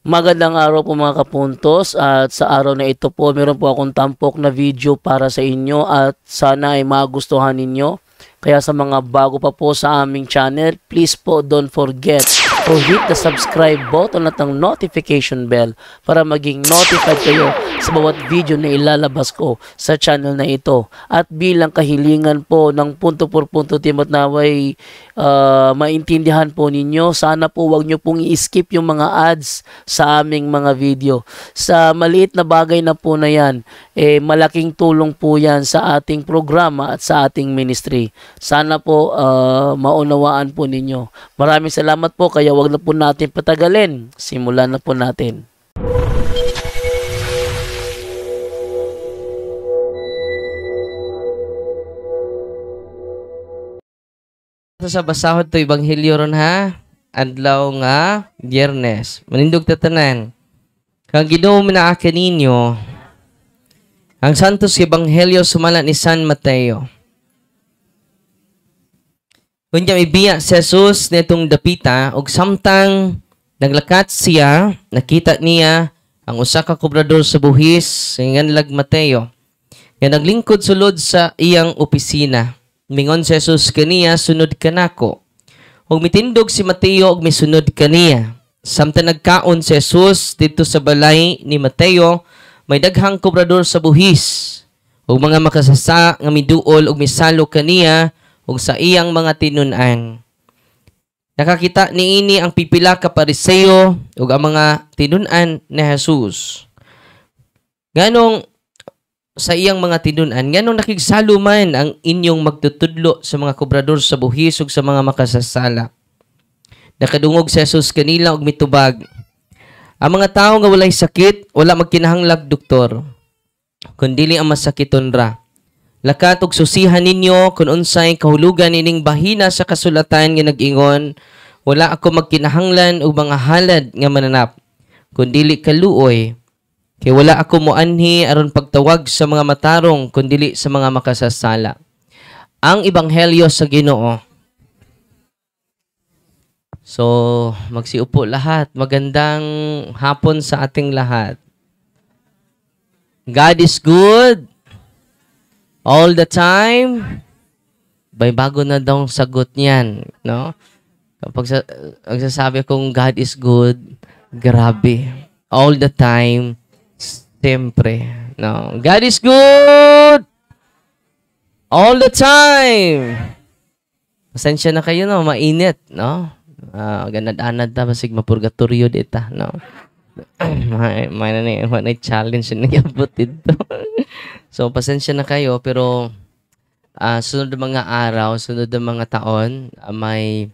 Magandang araw po mga kapuntos, at sa araw na ito po meron po akong tampok na video para sa inyo at sana ay magustuhan ninyo. Kaya sa mga bago pa po sa aming channel, please po don't forget to hit the subscribe button at ang notification bell para maging notified kayo sa bawat video na ilalabas ko sa channel na ito. At bilang kahilingan po ng punto por punto team at naway maintindihan po ninyo, sana po wag nyo pong i-skip yung mga ads sa aming mga video. Sa maliit na bagay na po na yan, malaking tulong po yan sa ating programa at sa ating ministry. Sana po maunawaan po ninyo. Maraming salamat po, kaya wag na po natin patagalin. Simulan na po natin. Sa basahod to Ebanghelyo ron ha, adlaw nga Biyernes. Manindog tatanan. Kang Ginoo minaaka ninyo ang Santos Ebanghelyo sumala ni San Mateo. Kunya ibiya si Jesus netong dapita og samtang naglakat siya, nakita niya ang usa ka kobrador sa buhis nga lag Mateo. Nga naglingkod sulod sa iyang opisina. Mingon si Jesus kaniya, sunod ka nako. Ug mitindog si Mateo ug misunod kaniya. Samtang nagkaon si Jesus dito sa balay ni Mateo, may daghang kobrador sa buhis ug mga makasasa nga miduol ug misalo kaniya ug sa iyang mga tinun-an. Nakakita niini ang pipila ka Pariseo ug ang mga tinun-an ni Jesus. Nganong sa iyang mga tinun-an, nganong nakigsalo man ang inyong magtutudlo sa mga kobrador sa buhis ug sa mga makasasala. Nakadungog si Jesus kanila og mitubag. Ang mga tawo nga walay sakit, wala magkinahanglag doktor, kundili ang masakiton ra. Lakat og susihan ninyo kung unsay kahulugan ining bahina sa kasulatan nga nag-ingon, wala ako magkinahanglan og mga halad nga mananap, kundili kaluoy. Kay wala ako moanhi aron pagtawag sa mga matarong kundili sa mga makasasala. Ang Ebanghelyo sa Ginoo. So, magsiupo lahat. Magandang hapon sa ating lahat. God is good all the time. May bago na daw sagot niyan, no? Kapag sasabi kong God is good, grabe. All the time, siyempre, no? God is good all the time. Pasensya na kayo, no? Mainit, no? Ganad-anad na, basig mapurgatorio dita, no? may challenge na nagabot dito. So, pasensya na kayo, pero sunod na mga araw, sunod na mga taon, may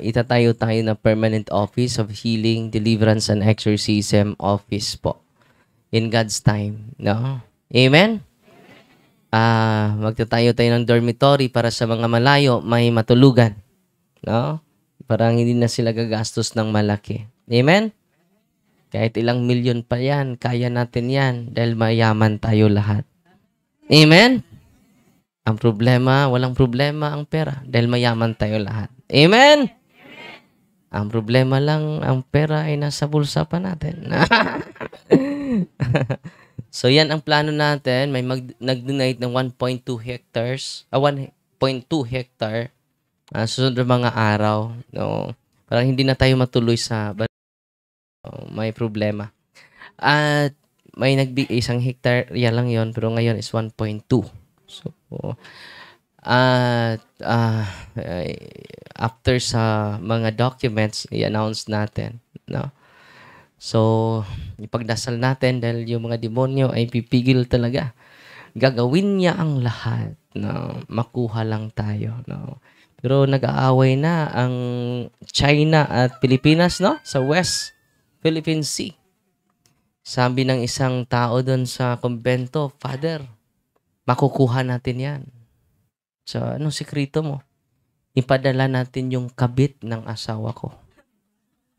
itatayo tayo na Permanent Office of Healing, Deliverance, and Exorcism Office po. In God's time, no? Amen? Magtatayo tayo ng dormitory para sa mga malayo, may matulugan. No? Parang hindi na sila gagastos ng malaki. Amen? Kahit ilang milyon pa yan, kaya natin yan dahil mayaman tayo lahat. Amen? Ang problema, walang problema ang pera dahil mayaman tayo lahat. Amen? Ang problema lang, ang pera ay nasa bulsa pa natin. So, yan ang plano natin. May nag-donate ng 1.2 hectares, 1.2 hectare susunod na mga araw. No? Parang hindi na tayo matuloy sa may problema. At may isang hectare, yan lang yon, pero ngayon is 1.2. So, after sa mga documents, i-announce natin. No? So, ipagdasal natin dahil yung mga demonyo ay pipigil talaga. Gagawin niya ang lahat. No? Makuha lang tayo. No? Pero nag-aaway na ang China at Pilipinas, no? Sa West Philippine Sea. Sabi ng isang tao doon sa kumbento, Father, makukuha natin yan. So, anong sikrito mo? Ipadala natin yung kabit ng asawa ko.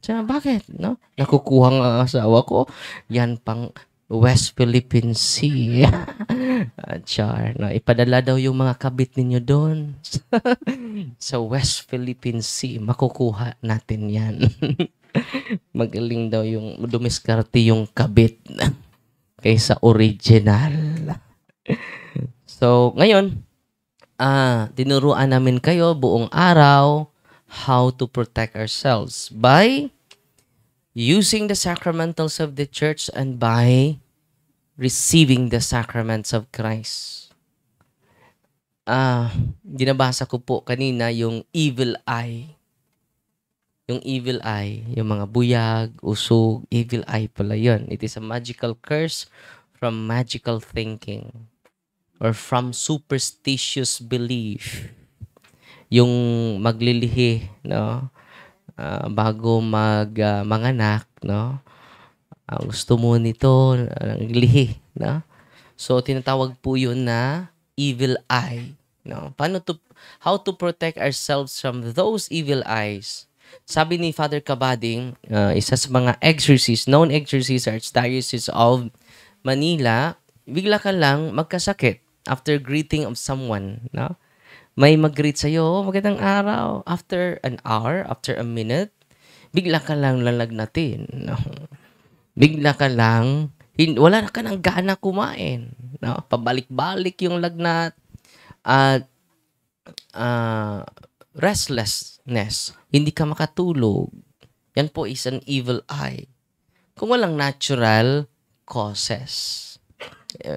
So, bakit? No? Nakukuha ang asawa ko. Yan pang West Philippine Sea. Char. No? Ipadala daw yung mga kabit ninyo doon. Sa West Philippine Sea. Makukuha natin yan. Magaling daw yung dumiskarte yung kabit kaysa original. So, ngayon, tinuruan namin kayo buong araw how to protect ourselves by using the sacramentals of the church and by receiving the sacraments of Christ. Dinabasa ko po kanina yung evil eye. Yung evil eye, yung mga buyag, usog, evil eye pala yun. It is a magical curse from magical thinking or from superstitious belief. Yung maglilihi, no? Bago manganak, no? Gusto mo nito, naglihi, no? So, tinatawag po yun na evil eye, no? How to protect ourselves from those evil eyes? Sabi ni Father Cabading, isa sa mga known exorcist Archdiocese of Manila, bigla ka lang magkasakit after greeting of someone, no? May mag-greet sa'yo, magandang araw. After an hour, after a minute, bigla ka lang lalagnatin, no? Bigla ka lang, wala na ka ng gana kumain, no? Pabalik-balik yung lagnat at restlessness. Hindi ka makatulog. Yan po is an evil eye. Kung walang natural causes.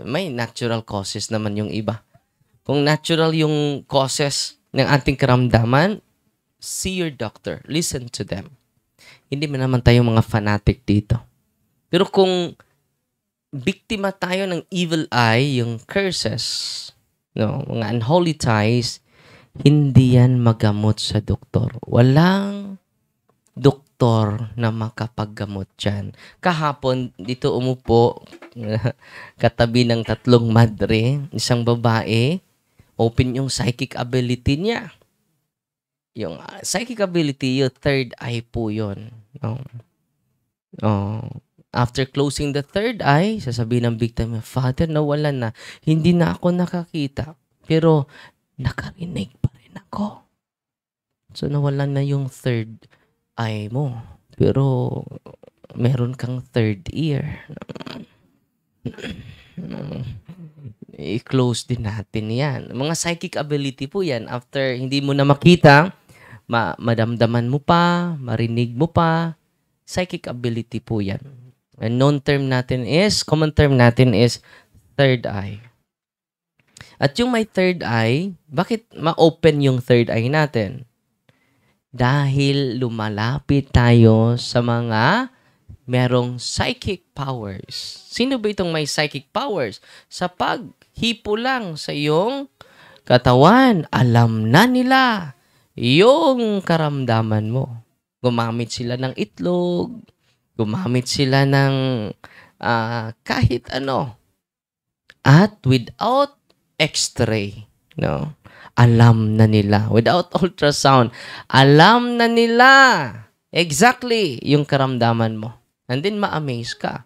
May natural causes naman yung iba. Kung natural yung causes ng ating karamdaman, see your doctor. Listen to them. Hindi man naman tayo mga fanatic dito. Pero kung biktima tayo ng evil eye, yung curses, no, mga unholy ties, hindi yan magamot sa doktor. Walang doktor na makapaggamot dyan. Kahapon, dito umupo, katabi ng 3 madre, isang babae, open yung psychic ability niya. Yung psychic ability, yung third eye po yun. After closing the third eye, sasabihin ng victim, Father, nawalan na. Hindi na ako nakakita. Pero, nakarinig pa rin ako. So, nawalan na yung third eye mo. Pero, meron kang third ear. I-close din natin yan. Mga psychic ability po yan. After hindi mo na makita, madamdaman mo pa, marinig mo pa, psychic ability po yan. And common term natin is third eye. At yung may third eye, bakit ma-open yung third eye natin? Dahil lumalapit tayo sa mga merong psychic powers. Sino ba itong may psychic powers? Sa paghipo lang sa iyong katawan, alam na nila yung karamdaman mo. Gumamit sila ng itlog, gumamit sila ng kahit ano. At without x-ray, no? Alam na nila. Without ultrasound, alam na nila exactly yung karamdaman mo. And then ma-amaze ka.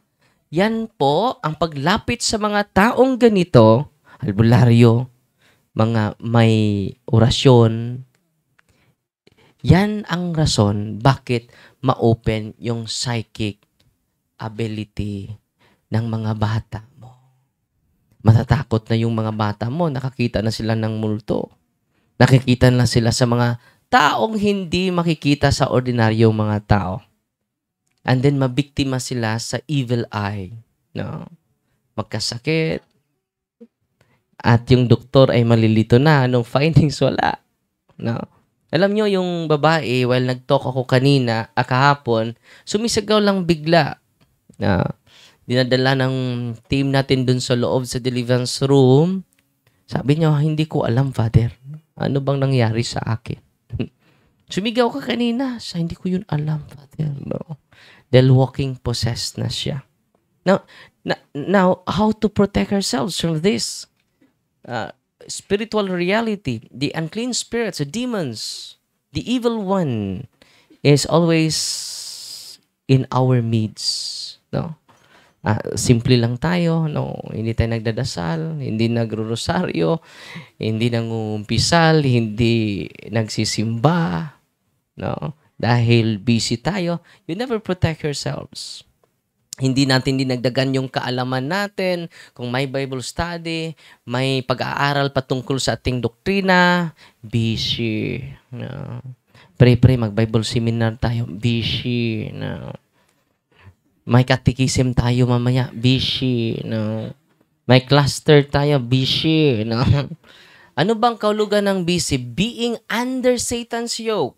Yan po ang paglapit sa mga taong ganito, albularyo, mga may orasyon. Yan ang rason bakit ma-open yung psychic ability ng mga bata mo. Matatakot na yung mga bata mo, nakakita na sila ng multo. Nakikita na sila sa mga taong hindi makikita sa ordinaryong mga tao. And then mabiktima sila sa evil eye, no? Magkasakit. At yung doktor ay malilito na, anong findings wala, no? Alam nyo, yung babae, while nag-talk ako kanina, kahapon, sumisigaw lang bigla. Dinadala ng team natin dun sa loob sa deliverance room. Sabi niya, hindi ko alam, Father. Ano bang nangyari sa akin? Sumigaw ka kanina. Hindi ko yun alam, Father. No. Dahil walking possessed na siya. Now, how to protect ourselves from this? Spiritual reality, the unclean spirits, the demons, the evil one is always in our midst. No? Simple lang tayo, no? Hindi tayo nagdadasal, hindi nagro-rosaryo, hindi nangungumpisal, hindi nagsisimba, no? Dahil busy tayo, you never protect yourselves. Hindi natin dinagdagan yung kaalaman natin. Kung may Bible study, may pag-aaral patungkol sa ating doktrina, busy. No. Pray, mag-Bible seminar tayo, busy. No. May catechism tayo mamaya, busy. No. May cluster tayo, busy. No. Ano bang kahulugan ng busy? Being under Satan's yoke.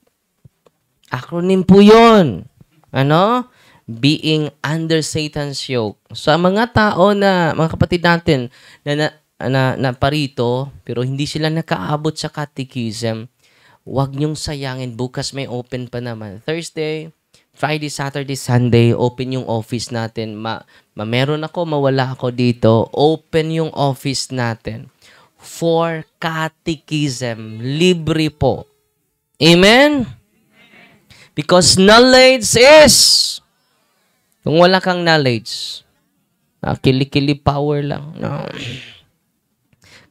Acronym po yun. Ano? Being under Satan's yoke. Sa mga tao na, mga kapatid natin, na parito, pero hindi sila nakaabot sa catechism, huwag niyong sayangin. Bukas may open pa naman. Thursday, Friday, Saturday, Sunday, open yung office natin. Meron ako, mawala ako dito. Open yung office natin for catechism. Libre po. Amen? Because knowledge is, kung wala kang knowledge, kili-kili power lang. No.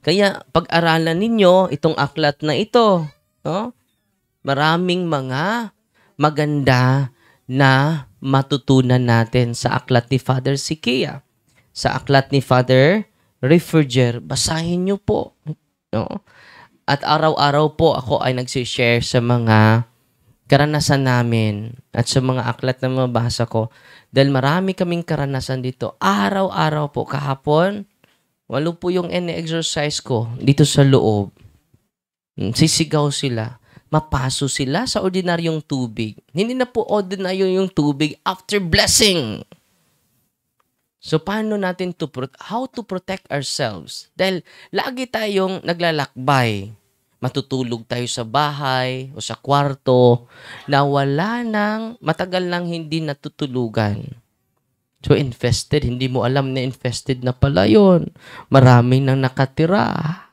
Kaya, pag-aralan ninyo itong aklat na ito. No? Maraming mga maganda na matutunan natin sa aklat ni Father Sikia. Sa aklat ni Father Referger. Basahin nyo po. No? At araw-araw po ako ay nagsishare sa mga karanasan namin at sa mga aklat na mabasa ko. Dahil marami kaming karanasan dito. Araw-araw po, kahapon, walo po yung exercise ko dito sa loob. Sisigaw sila. Mapaso sila sa ordinaryong tubig. Hindi na po ordinaryo yung tubig after blessing. So, paano natin how to protect ourselves? Dahil lagi tayong naglalakbay. Matutulog tayo sa bahay o sa kwarto na wala nang, matagal nang hindi natutulugan. So, infested. Hindi mo alam na infested na pala yun. Maraming nang nakatira.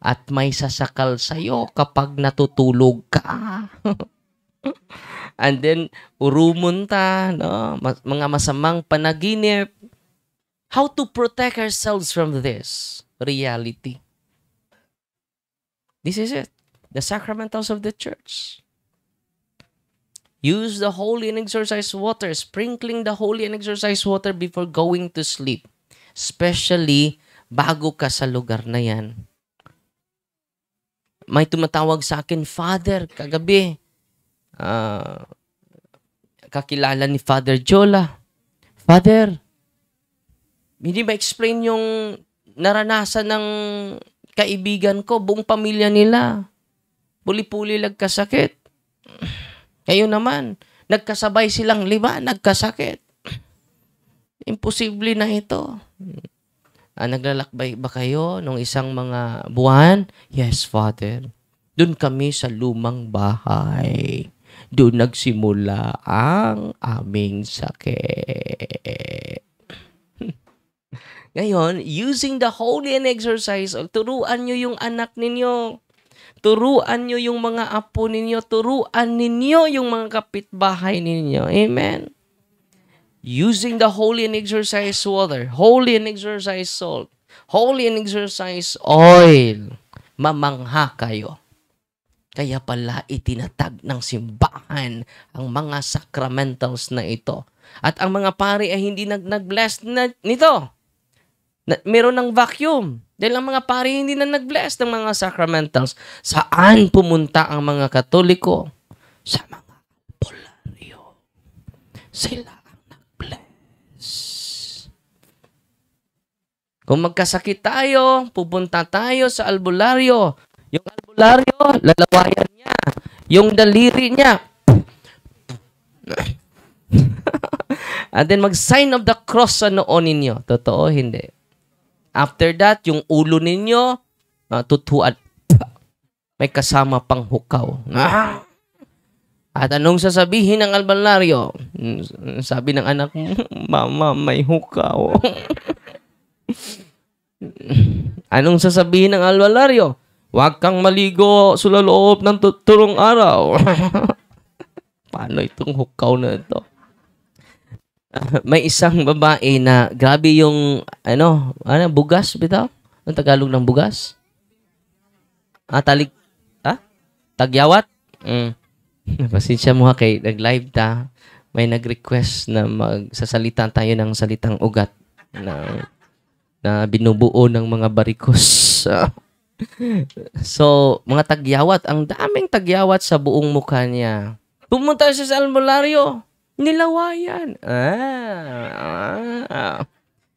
At may sasakal sa'yo kapag natutulog ka. And then, urumunta, no? Mga masamang panaginip. How to protect ourselves from this reality? This is it. The sacramentals of the church. Use the holy and exorcised water, sprinkling the holy and exorcised water before going to sleep. Especially, bago ka sa lugar na yan. May tumatawag sa akin, Father, kagabi, kakilala ni Father Jola. Father, hindi ma-explain yung naranasan ng kaibigan ko, buong pamilya nila. Puli-puli nagkasakit. Ngayon naman, nagkasabay silang 5, nagkasakit. Imposible na ito. Naglalakbay ba kayo nung isang mga buwan? Yes, Father. Doon kami sa lumang bahay. Doon nagsimula ang aming sakit. Ngayon, using the holy and exercise, turuan nyo yung anak ninyo. Turuan nyo yung mga apo ninyo. Turuan ninyo yung mga kapitbahay ninyo. Amen? Using the holy and exercise water, holy and exercise salt, holy and exercise oil, mamangha kayo. Kaya pala itinatag ng simbahan ang mga sacramentals na ito. At ang mga pari ay hindi nag-bless nito. Meron ng vacuum. Dahil ang mga pari hindi na nag-bless ng mga sacramentals. Saan pumunta ang mga Katoliko? Sa mga albularyo. Sila ang nag-bless. Kung magkasakit tayo, pupunta tayo sa albularyo. Yung albularyo, lalawayan niya. Yung daliri niya. And then mag-sign of the cross sa noon ninyo. Totoo, hindi. After that, yung ulo ninyo, tutuan. May kasama pang hukaw. At anong sasabihin ng albularyo? Sabi ng anak mo, Mama, may hukaw. Anong sasabihin ng albularyo? Huwag kang maligo sa loob ng turong araw. Paano itong hukaw na ito? May isang babae na grabe yung bugas bitaw. Ang Tagalog ng bugas? Tagyawat? Pasensya mo ha kay nag-live ta. May nag-request na magsasalita tayo ng salitang ugat na binubuo ng mga barikos. So, mga tagyawat, ang daming tagyawat sa buong mukha niya. Pumunta siya sa albularyo, nilawayan.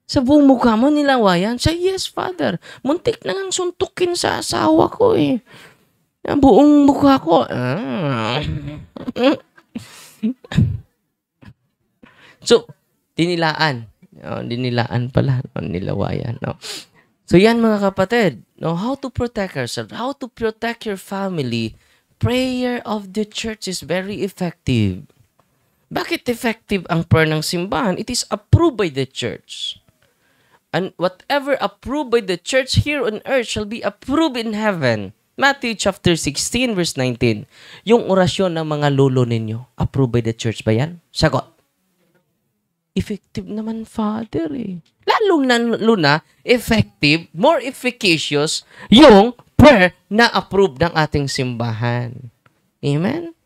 Sa buong mukha mo, nilawayan? Say, yes, Father. Muntik na ngang suntukin sa asawa ko eh. Ang buong mukha ko. So, dinilaan. Dinilaan pala. Nilawayan. No? So, yan mga kapatid. No, how to protect ourselves. How to protect your family. Prayer of the church is very effective. Bakit effective ang prayer ng simbahan? It is approved by the church. And whatever approved by the church here on earth shall be approved in heaven. Matthew chapter 16 verse 19. Yung orasyon ng mga lolo ninyo, approved by the church ba yan? Sagot. Effective naman, Father eh. Lalo na effective, more efficacious yung prayer na approved ng ating simbahan. Amen?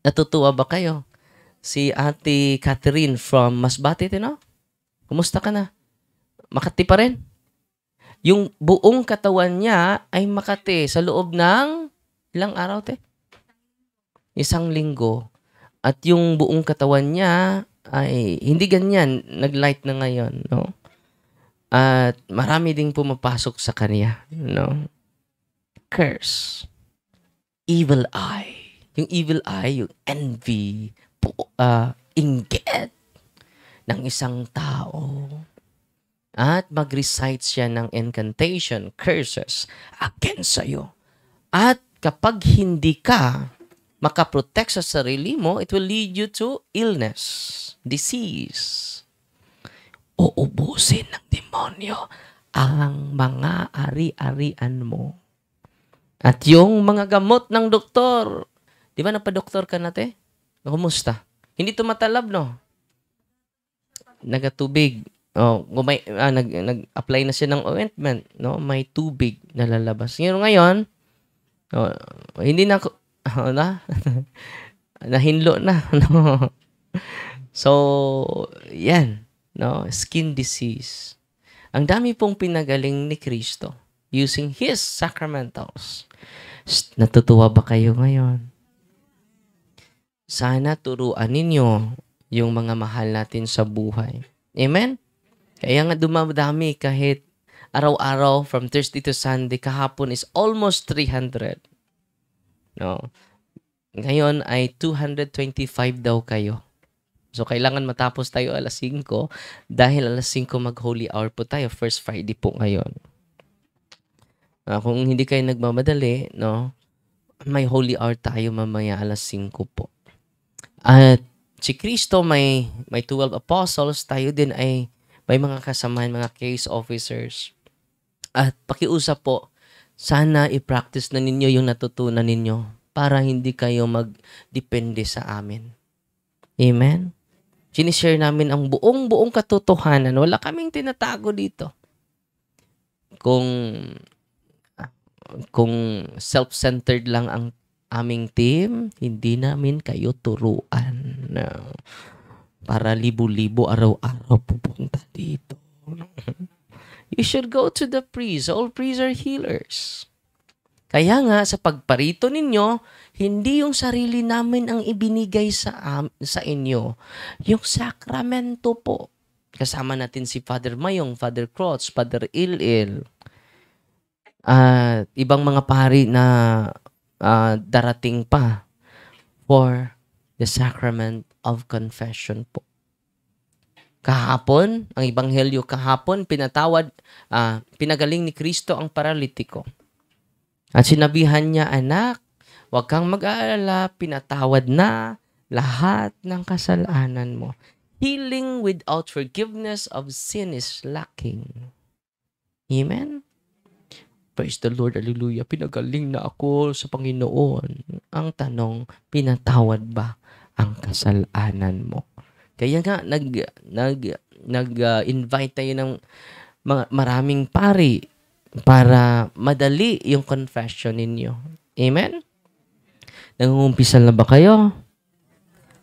Natutuwa ba kayo? Si Ate Catherine from Masbate, no? Kumusta ka na? Makati pa rin. Yung buong katawan niya ay makati sa loob ng ilang araw, te? 1 linggo. At yung buong katawan niya ay hindi ganyan. Nag-light na ngayon, no? At marami ding pumapasok sa kanya, no? Curse. Evil eye. Yung evil eye, yung envy, inggit ng isang tao. At mag-recite siya ng incantation, curses, against sa'yo. At kapag hindi ka makaprotect sa sarili mo, it will lead you to illness, disease. Uubusin ng demonyo ang mga ari-arian mo. At yung mga gamot ng doktor, di ba napadoktor ka na, te? Kumusta? Hindi tumatalab, no? Nagatubig. Nag-apply na siya ng ointment, no? May tubig na lalabas. Ngayon, hindi na nahinlo na, no? So, yan, no? Skin disease. Ang dami pong pinagaling ni Kristo using His sacramentals. Natutuwa ba kayo ngayon? Sana turuan ninyo yung mga mahal natin sa buhay. Amen? Kaya nga dumadami kahit araw-araw from Thursday to Sunday, kahapon is almost 300. No? Ngayon ay 225 daw kayo. So, kailangan matapos tayo alas 5 dahil alas 5 mag-Holy Hour po tayo. First Friday po ngayon. Kung hindi kayo nagmamadali, no, may Holy Hour tayo mamaya alas 5 po. At si Kristo may 12 apostles, tayo din ay may mga kasamahan, mga case officers. At pakiusap po, sana i-practice na ninyo yung natutunan ninyo para hindi kayo mag-depende sa amin. Amen? Sinishare namin ang buong katotohanan. Wala kaming tinatago dito. Kung self-centered lang ang aming team, hindi namin kayo turuan. No. Para libo-libo araw-araw pupunta dito. You should go to the priest. All priests are healers. Kaya nga, sa pagparito ninyo, hindi yung sarili namin ang ibinigay sa inyo. Yung sakramento po. Kasama natin si Father Mayong, Father Cross, Father Ilil. At ibang mga pari na darating pa for the sacrament of confession po. Kahapon, ang ebanghelyo kahapon, pinagaling ni Kristo ang paralitiko. At sinabihan niya, anak, huwag kang mag-aalala, pinatawad na lahat ng kasalanan mo. Healing without forgiveness of sin is lacking. Amen? Praise the Lord, hallelujah. Pinagaling na ako sa Panginoon. Ang tanong, pinatawad ba ang kasalanan mo? Kaya nga, nag-invite tayo ng maraming pari para madali yung confession ninyo. Amen? Nangungumpisal na ba kayo?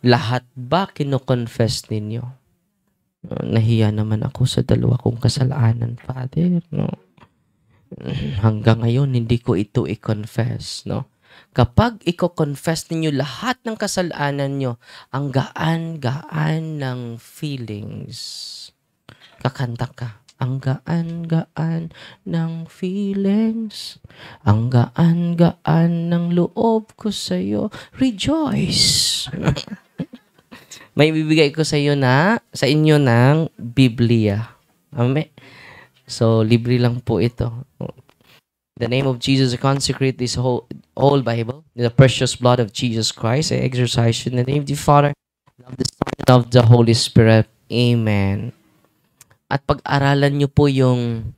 Lahat ba kino-confess ninyo? Nahiya naman ako sa dalawa kong kasalanan, Father. No? Hanggang ngayon, hindi ko ito i-confess. No? Kapag i-confess ninyo lahat ng kasalanan nyo, ang gaan-gaan ng feelings. Kakanta ka. Ang gaan-gaan ng feelings. Ang gaan-gaan ng loob ko sa'yo. Rejoice! May bibigay ko sa inyo ng Biblia. Amen. So, libre lang po ito. In the name of Jesus, I consecrate this whole Bible. In the precious blood of Jesus Christ, I exercise you in the name of the Father, of the Son, and of the Holy Spirit. Amen. At pag-aralan nyo po yung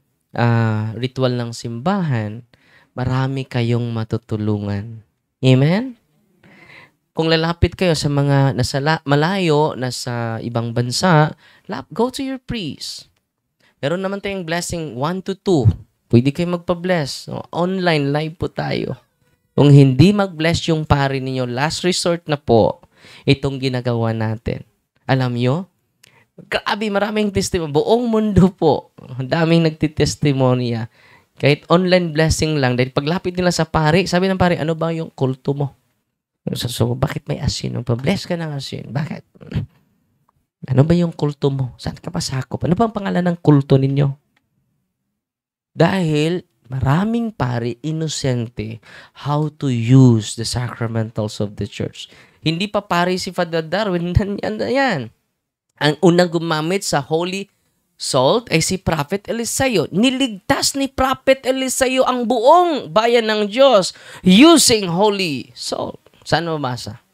ritual ng simbahan, marami kayong matutulungan. Amen? Kung lalapit kayo sa mga nasa malayo, nasa ibang bansa, go to your priest. Meron naman tayong blessing 1 to 2. Pwede kayo magpa-bless. Online, live po tayo. Kung hindi mag-bless yung pari ninyo, last resort na po, itong ginagawa natin. Alam nyo? Grabe, maraming testimony. Buong mundo po. Daming nagtitestimonya. Kahit online blessing lang. Dahil paglapit nila sa pari, sabi ng pari, ano ba yung kulto mo? So bakit may asin? Pa-bless ka ng asin. Bakit? Ano ba yung kulto mo? Saan ka pa sakop? Ano ba ang pangalan ng kulto ninyo? Dahil maraming pari, inosente, how to use the sacramentals of the church. Hindi pa pari si Father Darwin. Yan. Ang unang gumamit sa holy salt ay si Prophet Eliseo. Niligtas ni Prophet Eliseo ang buong bayan ng Diyos using holy salt. Saan mabasa?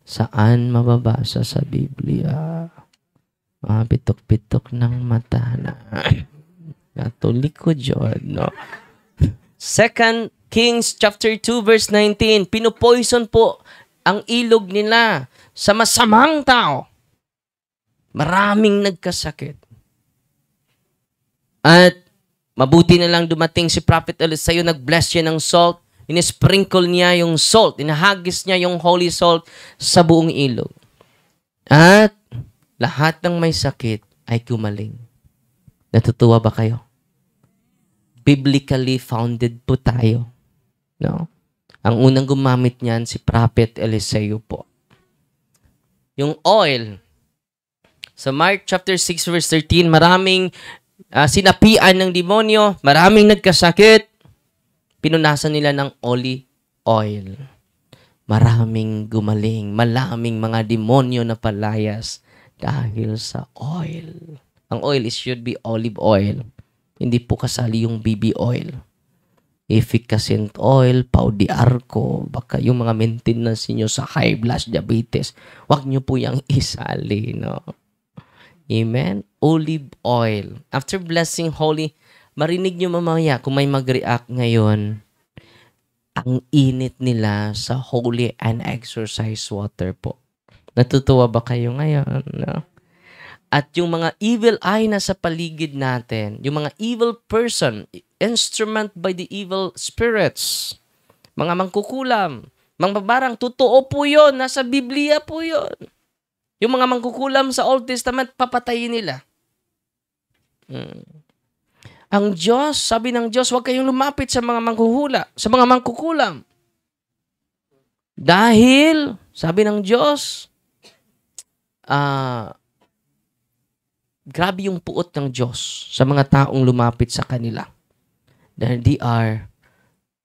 Saan mababasa sa Biblia? Pitok-pitok ng mata na. Natulik ko dyan, no? 2 Kings chapter 2 verse 19. Pinupoison po ang ilog nila sa masamang tao. Maraming nagkasakit. At mabuti na lang dumating si Prophet Eliseo, nag-bless siya ng salt, inisprinkle niya yung salt, inahagis niya yung holy salt sa buong ilog. At lahat ng may sakit ay gumaling. Natutuwa ba kayo? Biblically founded po tayo. No? Ang unang gumamit niyan si Prophet Eliseo po. Yung oil, sa Mark chapter 6 verse 13, maraming sinapian ng demonyo, maraming nagkasakit, pinunasan nila ng olive oil. Maraming gumaling, maraming mga demonyo na palayas dahil sa oil. Ang oil should be olive oil. Hindi po kasali yung BB oil. Efficacent oil, pau di arco, baka yung mga maintenance niyo sa high blood diabetes, wag niyo po yung isali, no? Amen? Olive oil. After blessing holy, marinig nyo mamaya kung may mag-react ngayon, ang init nila sa holy and exercise water po. Natutuwa ba kayo ngayon? No? At yung mga evil eye na sa paligid natin, yung mga evil person, instrument by the evil spirits, mga mangkukulam, mangbabarang, totoo po yun, nasa Biblia po yun. Yung mga mangkukulam sa Old Testament, papatayin nila. Ang Diyos, sabi ng Diyos, huwag kayong lumapit sa mga mangkuhula, sa mga mangkukulam. Dahil, sabi ng Diyos, grabe yung puot ng Diyos sa mga taong lumapit sa kanila. Dahil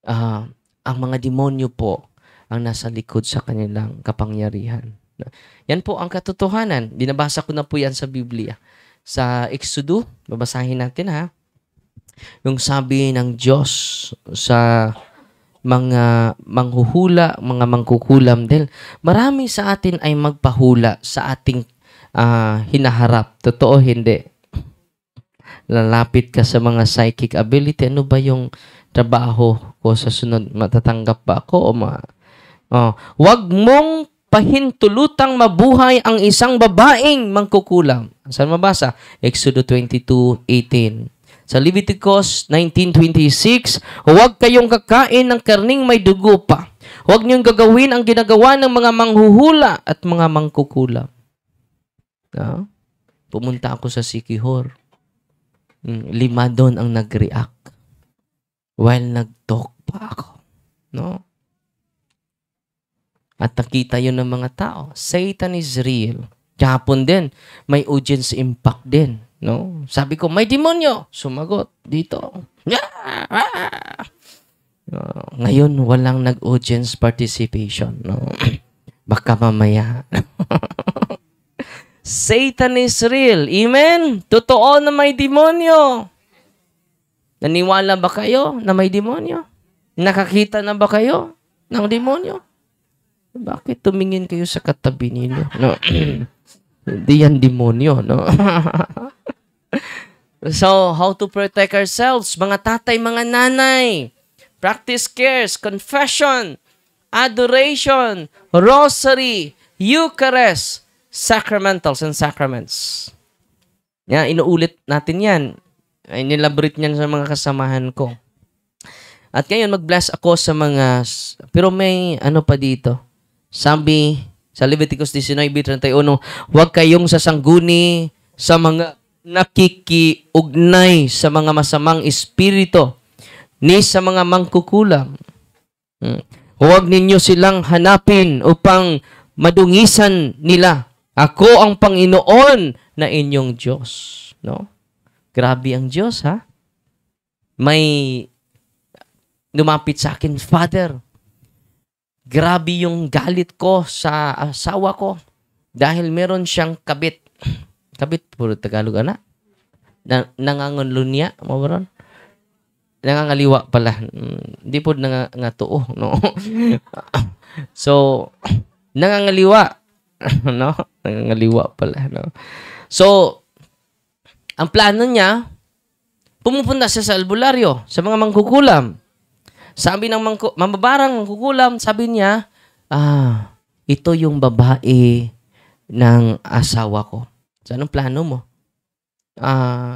ang mga demonyo po ang nasa likod sa kanilang kapangyarihan. Yan po ang katotohanan. Dinabasa ko na po yan sa Biblia. Sa Exodus, babasahin natin ha. Yung sabi ng Diyos sa mga manghuhula, mga mangkukulam. Dahil marami sa atin ay magpahula sa ating hinaharap. Totoo, hindi. Lalapit ka sa mga psychic ability. Ano ba yung trabaho ko sa sunod? Matatanggap ba ako? Wag mong pahintulutang mabuhay ang isang babaeng mangkukulam. Saan mabasa? Exodus 22:18. Sa Leviticus 19:26, huwag kayong kakain ng karning may dugo pa. Huwag niyong gagawin ang ginagawa ng mga manghuhula at mga mangkukulam. Pumunta ako sa Sikihor. 5 doon ang nag-react while nag-talk pa ako. No? At nakita yun ng mga tao. Satan is real. Kahapon din, may audience impact din. No? Sabi ko, may demonyo. Sumagot dito. Ngayon, walang nag-audience participation. No? Baka mamaya. Satan is real. Amen? Totoo na may demonyo. Naniwala ba kayo na may demonyo? Nakakita na ba kayo ng demonyo? Bakit tumingin kayo sa katabi ninyo? No? Hindi yan demonyo, no? So, how to protect ourselves? Mga tatay, mga nanay. Practice cares, confession, adoration, rosary, Eucharist, sacramentals and sacraments. Yan, inuulit natin yan. Ay, nilabrit niyan sa mga kasamahan ko. At ngayon, mag-bless ako sa mga... Pero may ano pa dito. Sabi sa Leviticus 19:31, huwag kayong sasangguni sa mga nakikiugnay sa mga masamang espiritu ni sa mga mangkukulam. Huwag ninyo silang hanapin upang madungisan nila. Ako ang Panginoon na inyong Diyos. No? Grabe ang Diyos, ha? May lumapit sa akin, Father, grabe yung galit ko sa asawa ko dahil meron siyang kabit. Kabit, puro Tagalog, anak. Nangangunlo niya, mabaron. Nangangaliwa pala. Hindi po nangatuo, no? So, nangangaliwa. No? Nangangaliwa pala, no? So, ang plano niya, pumupunta siya sa albularyo, sa mga mangkukulam. Sabi ng mababarang mangkukulam, sabi niya, ito yung babae ng asawa ko. So, anong plano mo?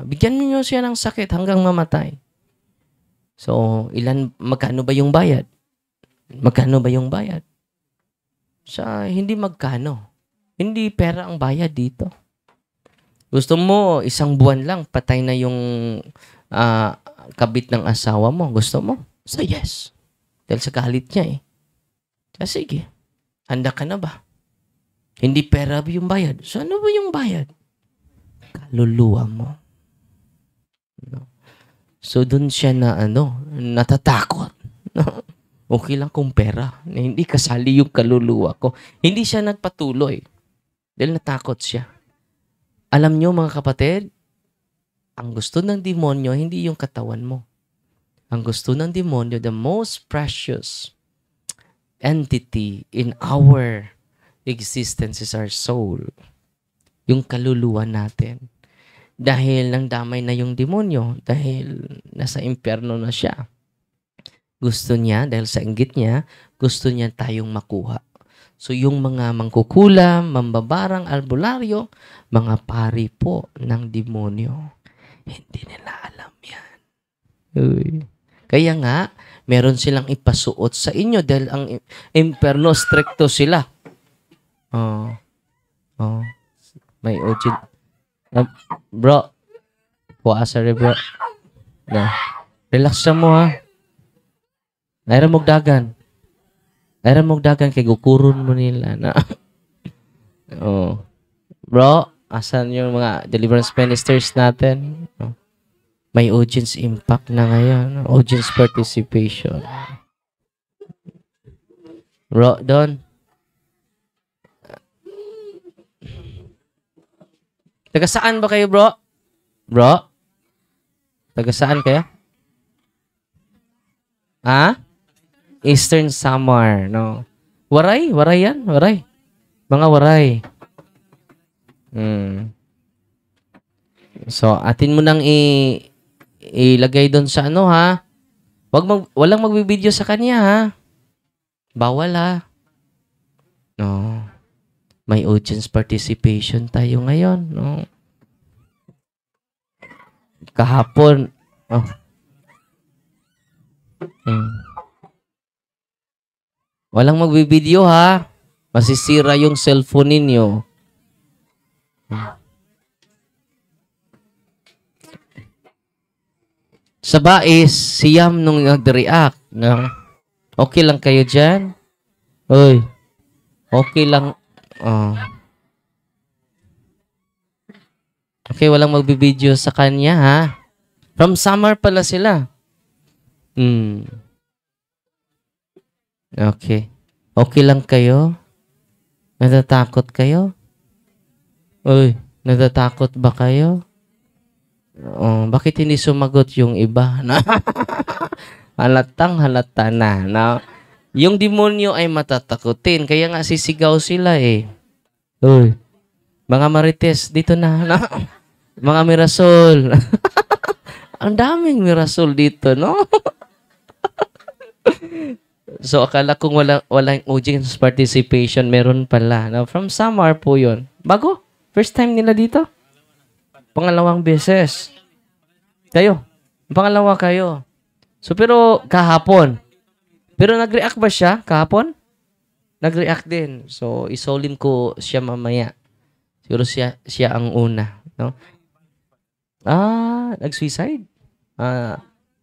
Bigyan niyo siya ng sakit hanggang mamatay. So, magkano ba yung bayad? Magkano ba yung bayad? Hindi magkano. Hindi pera ang bayad dito. Gusto mo, 1 buwan lang, patay na yung kabit ng asawa mo. Gusto mo? So, yes. Dahil sa galit niya eh. Sige. Handa ka na ba? Hindi pera ba yung bayad? So, ano ba yung bayad? Kaluluwa mo. No? So, dun siya na natatakot. No? Okay lang kung pera. Hindi kasali yung kaluluwa ko. Hindi siya nagpatuloy. Dahil natakot siya. Alam nyo mga kapatid, ang gusto ng demonyo, hindi yung katawan mo. Ang gusto ng demonyo, the most precious entity in our existence is our soul. Yung kaluluwa natin. Dahil nang damay na yung demonyo, dahil nasa impyerno na siya. Gusto niya, dahil sa inggit niya, gusto niya tayong makuha. So yung mga mangkukulam, mambabarang, albularyo, mga pari po ng demonyo. Hindi nila alam yan. Uy. Kaya nga, meron silang ipasuot sa inyo dahil ang impyerno, stricto sila. May ojid. Bro. Sorry, bro. No. Relax siya mo, ha. Naira mong dagan. Naira mong dagan kay gukurun mo nila. Na. Bro, asan yung mga deliverance ministers natin? May audience impact na ngayon. Audience participation. Bro, Don. Taga saan ba kayo, bro? Bro? Taga saan kayo? Eastern Samar, no? Waray? Waray yan? Waray? Mga waray. So, atin mo nang ilagay doon sa ha? Walang magbibideo sa kanya, ha? Bawal, ha? No. May audience participation tayo ngayon, no? Kahapon, Walang magbibideo ha. Masisira yung cellphone ninyo. Sa bais, siyam nung nag-react. No? Okay lang kayo dyan? Uy, okay lang. Oh. Okay, walang magbibideo sa kanya ha. From summer pala sila. Okay. Okay lang kayo? Natatakot kayo? Uy, natatakot ba kayo? Oh, bakit hindi sumagot yung iba? Halatang halata na. No? Yung demonyo ay matatakutin. Kaya nga sisigaw sila eh. Uy, mga marites, dito na. No? Mga mirasol. Ang daming mirasol dito, no? So, akala kong walang audience participation. Meron pala. No? From Samar po yun. Bago? First time nila dito? Pangalawang beses. Kayo. Pangalawa kayo. So, pero kahapon. Pero nag-react ba siya kahapon? Nag-react din. So, isolin ko siya mamaya. Siguro siya ang una. No? Nag-suicide?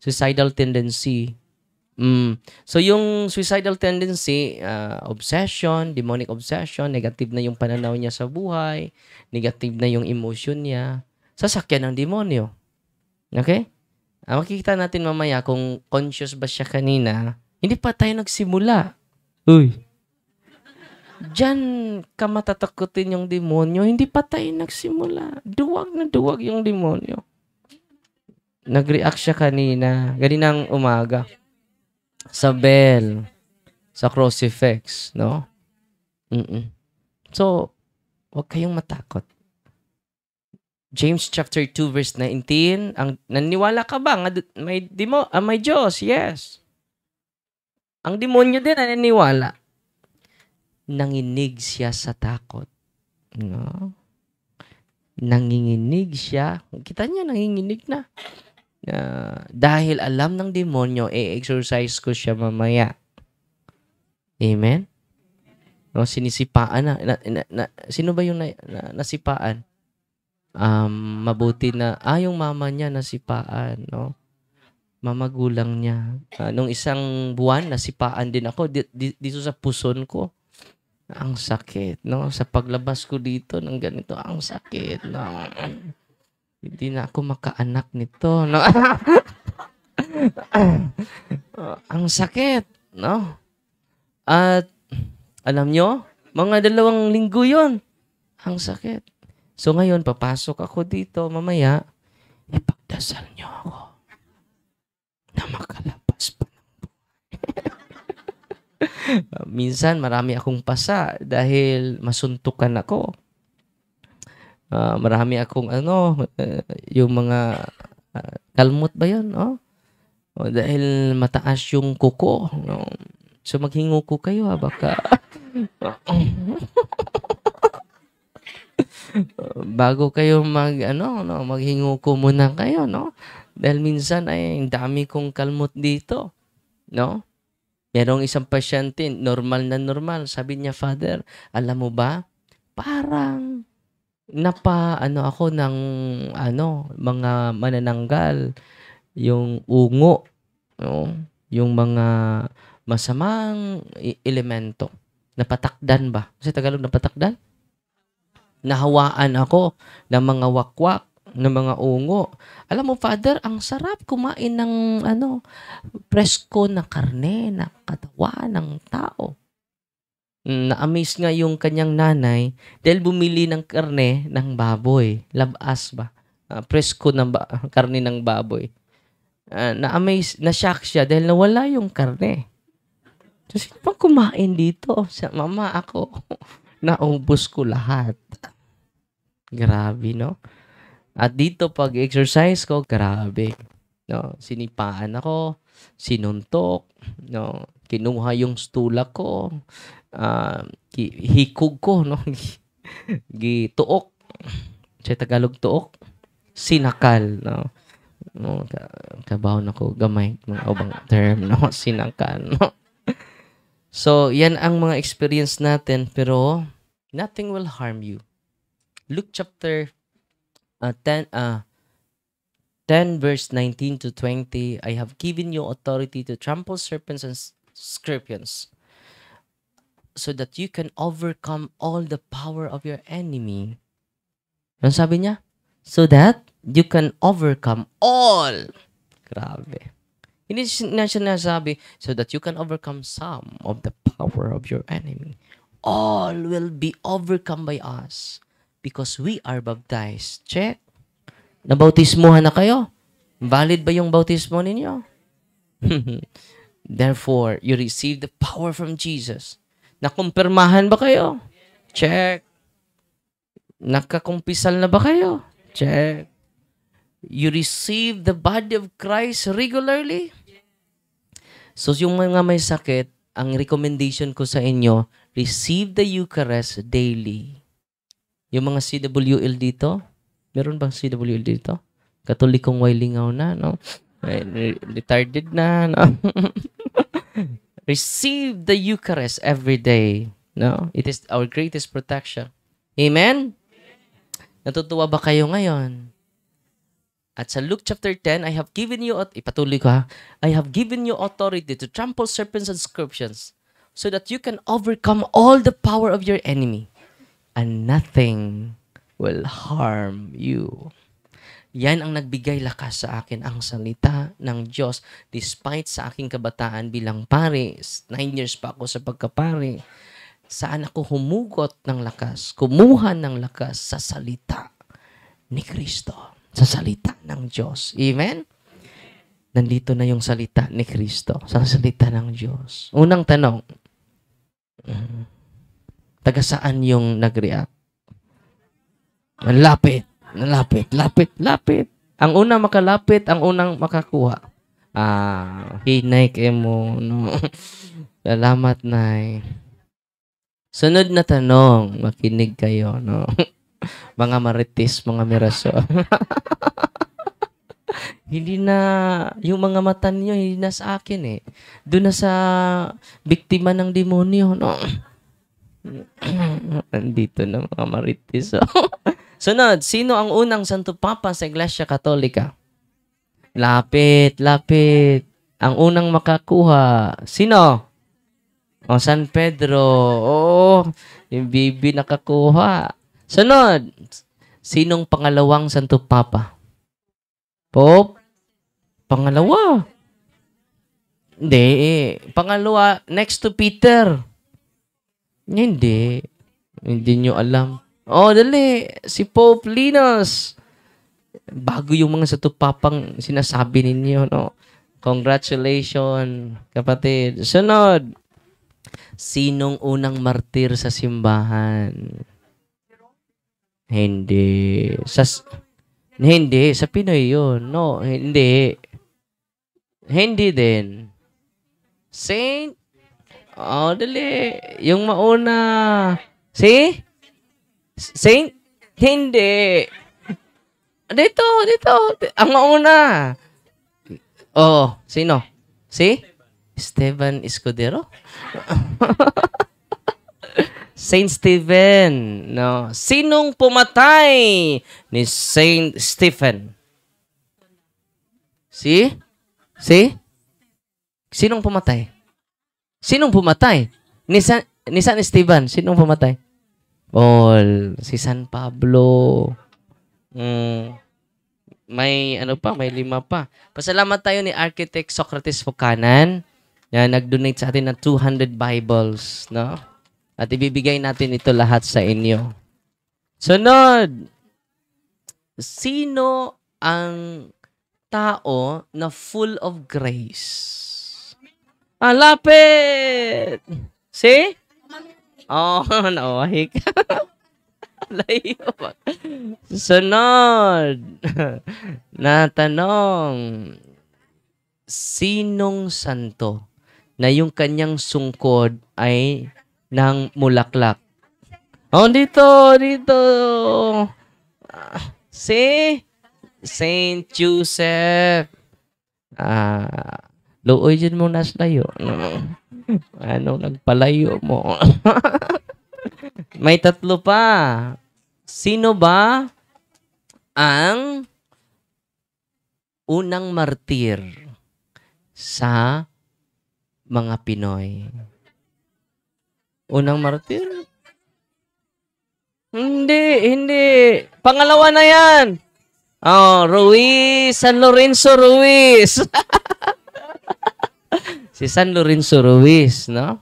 Suicidal tendency. So, yung suicidal tendency, obsession, demonic obsession, negative na yung pananaw niya sa buhay, negative na yung emotion niya, sasakyan ng demonyo. Okay? Makikita natin mamaya kung conscious ba siya kanina. Hindi pa tayo nagsimula. Uy. Diyan ka matatakutin yung demonyo. Hindi pa tayo nagsimula. Duwag na duwag yung demonyo. Nag-react siya kanina. Ganinang umaga. Sa bell. Sa crucifix. No? So, huwag kayong matakot. James chapter 2 verse 19, naniwala ka ba nga may Diyos? Yes. Ang demonyo din naniniwala. Nanginig siya sa takot. No? Nanginginig siya. Kita niyo, nanginginig na. Dahil alam ng demonyo, exercise ko siya mamaya. Amen? No, sinisipaan na. Sino ba yung nasipaan? Mabuti na, yung mama niya nasipaan, no? Mamagulang niya. Nung isang buwan, nasipaan din ako dito sa puson ko. Ang sakit, no? Sa paglabas ko dito ng ganito, ang sakit, no? Hindi na ako makaanak nito, no? Ang sakit, no? At, alam nyo, mga 2 linggo yon, ang sakit. So ngayon, papasok ako dito mamaya, ipagdasal nyo ako na makalabas pa ng buhay. Minsan, marami akong pasa dahil masuntukan ako. Marami akong yung mga kalmot ba yun? Dahil mataas yung kuko. No? So maghingo ko kayo baka bago kayo maghingo ko muna kayo, no? Dahil minsan ay ang dami kong kalmot dito, no? Merong isang pasyente, normal na normal. Sabi niya, Father, alam mo ba, parang ako ng mga manananggal, yung ungo, no? Yung mga masamang elemento. Napatakdan ba? Kasi Tagalog napatakdan? Nahawaan ako ng mga wakwak, ng mga ungo. Alam mo, Father, ang sarap kumain ng presko na karne, na katawan ng tao. Na-amaze nga yung kanyang nanay dahil bumili ng karne ng baboy. Labas ba? Presko na karne ng baboy. Na-amaze, na-shock siya dahil nawala yung karne. So, sino pang kumain dito? Mama, ako. Naubos ko lahat. Grabe, no? At dito, pag-exercise ko, grabe. No? Sinipaan ako, sinuntok, no? Kinuha yung stula ko, hikog ko, no? Gituok. Sa Tagalog, tuok. Sinakal, no? Kabahon ako, gamay, mga ubang term, no? Sinakal, no? So, yan ang mga experience natin, pero nothing will harm you. Luke chapter 10 verse 19 to 20, I have given you authority to trample serpents and scorpions, so that you can overcome all the power of your enemy. Ano sabi niya? So that you can overcome all. Grabe. Hindi na siya nasabi, so that you can overcome some of the power of your enemy. All will be overcome by us because we are baptized. Check. Nabautismuhan na kayo? Valid ba yung bautismo ninyo? Therefore, you receive the power from Jesus. Nakumpirmahan ba kayo? Check. Nakakumpisal na ba kayo? Check. You receive the body of Christ regularly? So, yung mga may sakit, ang recommendation ko sa inyo, receive the Eucharist daily. Yung mga CWL dito, meron bang CWL dito? Katolikong Wailingaw na, no? Retarded na, no? Receive the Eucharist every day. No? It is our greatest protection. Amen? Natutuwa ba kayo ngayon? At sa Luke chapter 10, I have given you, ipatuloy ko ha, I have given you authority to trample serpents and scorpions so that you can overcome all the power of your enemy and nothing will harm you. Yan ang nagbigay lakas sa akin, ang salita ng Diyos. Despite sa aking kabataan bilang pare, 9 years pa ako sa pagkapare, saan ako humugot ng lakas, kumuha ng lakas sa salita ni Kristo, sa salita ng Diyos. Amen? Nandito na yung salita ni Kristo, sa salita ng Diyos. Unang tanong, taga saan yung nag-react? Lapit. Ang unang makalapit, ang unang makakuha. Hinay kayo mo. No? Salamat, Nay. Sunod na tanong, makinig kayo. No? Mga marites, mga miraso. Hindi na, yung mga mata niyo, hindi na sa akin eh. Doon na sa biktima ng demonyo. No? Nandito na mga marites. Sunod, sino ang unang Santo Papa sa Iglesia Katolika? Lapit. Ang unang makakuha. Sino? O, San Pedro. Oo, yung bibi nakakuha. Sunod, sinong pangalawang Santo Papa? Pope? Pangalawa. Hindi. Pangalawa, next to Peter. Hindi nyo alam. Oh, dali. Si Pope Linus. Bago yung mga satupapang sinasabi ninyo, no? Congratulations, kapatid. Sunod. Sinong unang martir sa simbahan? Hindi. Hindi. Sa Pinoy yun. No, hindi. Hindi din. Saint? Oh, dali. Yung mauna. See? Saint? Hindi. Dito. Ang mauna. Oh, sino? Si? Esteban Escudero? Saint Stephen. No. Sinong pumatay ni Saint Stephen? Si? Sinong pumatay? Ni San Esteban. Sinong pumatay? Si San Pablo. May 5 pa. Pasalamat tayo ni Architect Socrates Focanan na nag-donate sa atin ng 200 Bibles, no? At ibibigay natin ito lahat sa inyo. Sunod. Sino ang tao na full of grace? Lapit! See? Oh, nawahi ka. Layo pa. Sunod. Na tanong. Sinong santo na yung kanyang sungkod ay ng mulaklak? Oh, dito. Si Saint Joseph. Luoy dyan muna sa layo. Anong nagpalayo mo? May tatlo pa. Sino ba ang unang martir sa mga Pinoy? Unang martir? Hindi. Pangalawa na yan. Oh, Ruiz, San Lorenzo Ruiz. Si San Lorenzo Ruiz, no?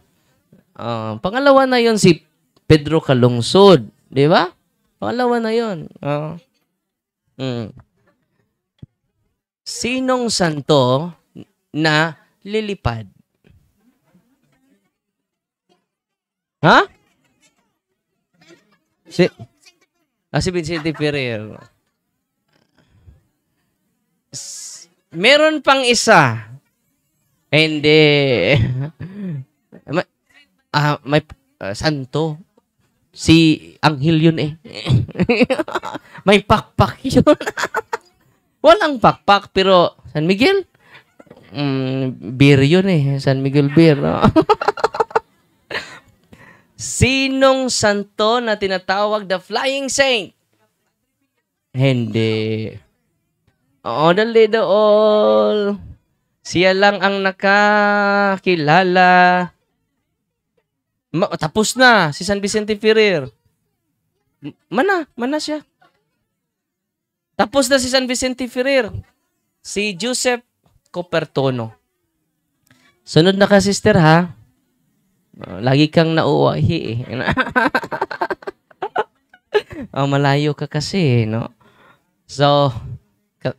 Pangalawa na yon si Pedro Calungsod, di ba? Pangalawa na yon. Sinong santo na lilipad? Ha? Si Vicente Ferrer. Meron pang isa. Hindi. May santo. Si Anghel yun eh. May pakpak yun. Walang pakpak, pero San Miguel? Beer yun eh. San Miguel beer. No? Sinong santo na tinatawag the Flying Saint? Hindi. Dali dool. Siya lang ang nakakilala. Tapos na si San Vicente Ferrer. Mana siya. Tapos na si San Vicente Ferrer. Si Joseph Copertono. Sunod na ka, sister, ha? Lagi kang nauwahi eh. Malayo ka kasi, no? So,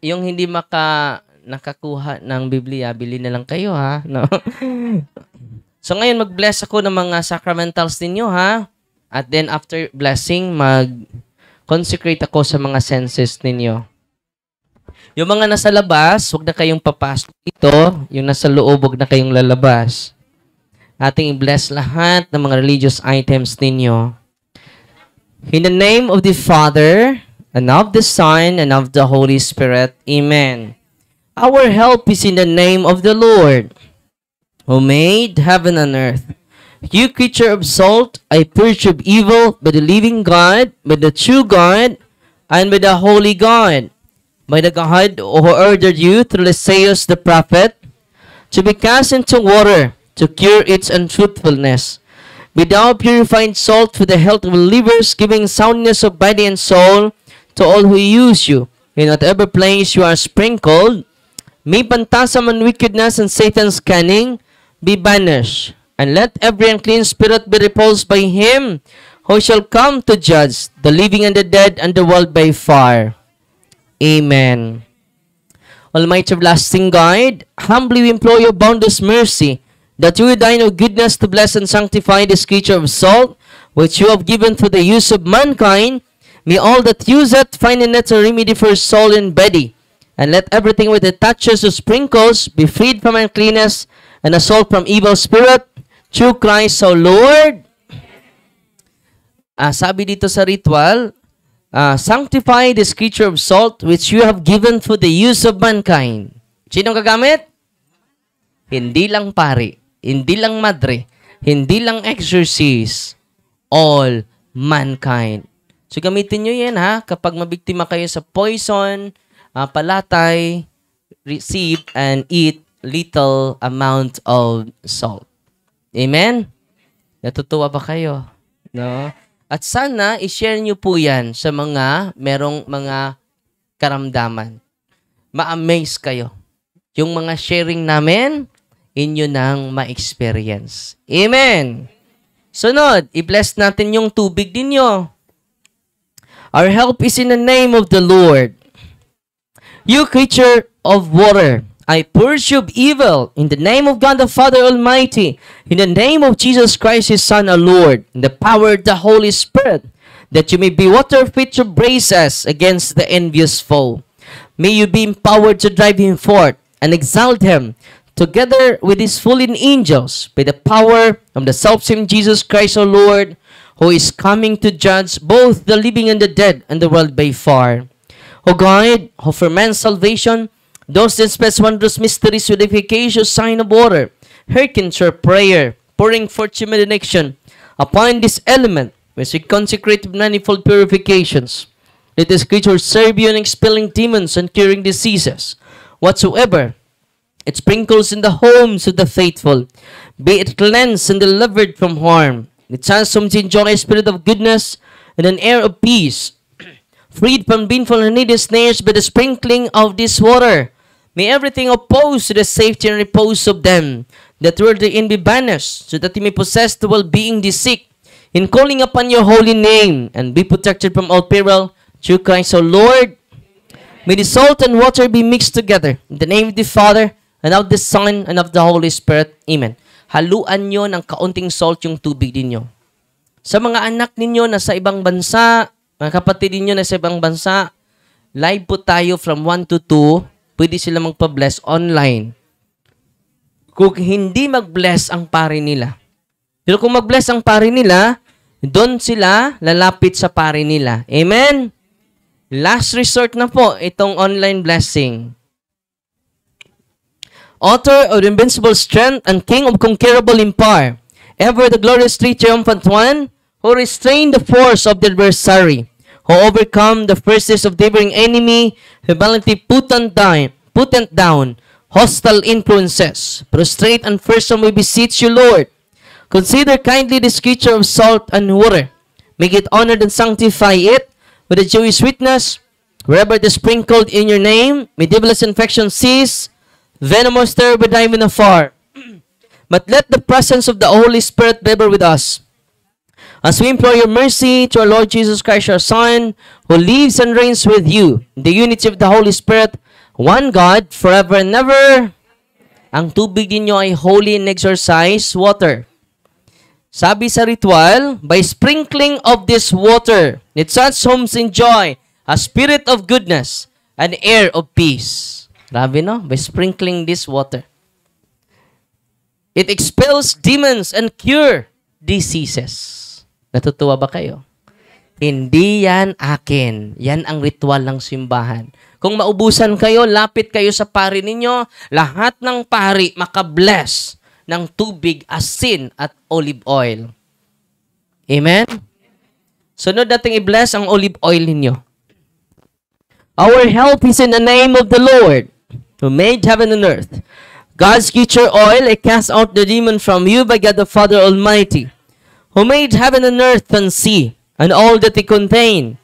yung hindi nakakuha ng Biblia, bili na lang kayo, ha? No? So, ngayon, mag-bless ako ng mga sacramentals ninyo, ha? At then, after blessing, mag-consecrate ako sa mga senses ninyo. Yung mga nasa labas, huwag na kayong papasok ito. Yung nasa loob, huwag na kayong lalabas. Ating i-bless lahat ng mga religious items ninyo. In the name of the Father, and of the Son, and of the Holy Spirit. Amen. Our help is in the name of the Lord, who made heaven and earth. You creature of salt, I purge of evil by the living God, by the true God, and by the holy God, by the God who ordered you through Isaiah the prophet, to be cast into water, to cure its untruthfulness. Be thou purified salt for the health of believers, giving soundness of body and soul to all who use you. In whatever place you are sprinkled, may phantasm and wickedness and Satan's cunning be banished. And let every unclean spirit be repulsed by him who shall come to judge the living and the dead and the world by fire. Amen. Almighty everlasting God, humbly we implore your boundless mercy, that you would thine of goodness to bless and sanctify this creature of salt, which you have given for the use of mankind. May all that use it find in it a remedy for soul and body. And let everything with it touches or sprinkles be freed from uncleanness and assault from evil spirit. Through Christ our Lord. Sabi dito sa ritual, sanctify this creature of salt, which you have given for the use of mankind. Sinong gagamit? Hindi lang pari. Hindi lang madre, hindi lang exorcist, all mankind. So gamitin nyo yan, ha, kapag mabiktima kayo sa poison, palatay, receive and eat little amount of salt. Amen? Natutuwa ba kayo? No? At sana, i-share nyo po yan sa mga merong mga karamdaman. Ma-amaze kayo. Yung mga sharing namin, inyo nang ma-experience. Amen! Sunod, i-bless natin yung tubig ninyo. Our help is in the name of the Lord. You creature of water, I purge you of evil in the name of God the Father Almighty, in the name of Jesus Christ, His Son, our Lord, in the power of the Holy Spirit, that you may be water fit to brace us against the envious foe. May you be empowered to drive him forth and exalt him, together with his fallen angels, by the power of the selfsame Jesus Christ our Lord, who is coming to judge both the living and the dead and the world by fire. O God, who for man's salvation, those dispense wondrous mysteries with efficacious sign of water, hearken to our prayer, pouring forth your benediction upon this element, which we consecrate with manifold purifications. Let this creature serve you in expelling demons and curing diseases, whatsoever it sprinkles in the homes of the faithful, be it cleansed and delivered from harm. It transforms in joy, a spirit of goodness, and an air of peace, freed from baneful and needy snares by the sprinkling of this water. May everything opposed to the safety and repose of them that were therein be banished, so that he may possess the well-being they seek, in calling upon your holy name, and be protected from all peril, through Christ our Lord. May the salt and water be mixed together, in the name of the Father, and of the Son, and of the Holy Spirit. Amen. Haluan nyo ng kaunting salt yung tubig ninyo. Sa mga anak ninyo na sa ibang bansa, mga kapatid ninyo na sa ibang bansa, live po tayo from 1 to 2. Pwede sila magpa-bless online. Kung hindi mag-bless ang pari nila. Pero kung mag-bless ang pari nila, doon sila lalapit sa pari nila. Amen? Last resort na po itong online blessing. Author of invincible strength and King of conquerable empire, ever the glorious triumphant one, who restrained the force of the adversary, who overcome the fierceness of the neighboring enemy, who valiantly put down hostile influences. Prostrate and fearsome we beseech you, Lord. Consider kindly this creature of salt and water. Make it honored and sanctify it with a Jewish witness. Wherever it is sprinkled in your name, may devilish infection cease, venomous terror be driven afar. But let the presence of the Holy Spirit be ever with us, as we implore your mercy to our Lord Jesus Christ, our Son, who lives and reigns with you, in the unity of the Holy Spirit, one God, forever and ever. Ang tubig ninyo ay holy and exorcised water. Sabi sa ritual, by sprinkling of this water, it transforms in joy, a spirit of goodness, an air of peace. Grabe, no? By sprinkling this water. It expels demons and cure diseases. Natutuwa ba kayo? Hindi yan akin. Yan ang ritual ng simbahan. Kung maubusan kayo, lapit kayo sa pari ninyo, lahat ng pari makabless ng tubig, asin, at olive oil. Amen? Sunod nating i-bless ang olive oil ninyo. Our help is in the name of the Lord, who made heaven and earth. God's creature oil, I cast out the demon from you by God the Father Almighty, who made heaven and earth and sea, and all that they contain.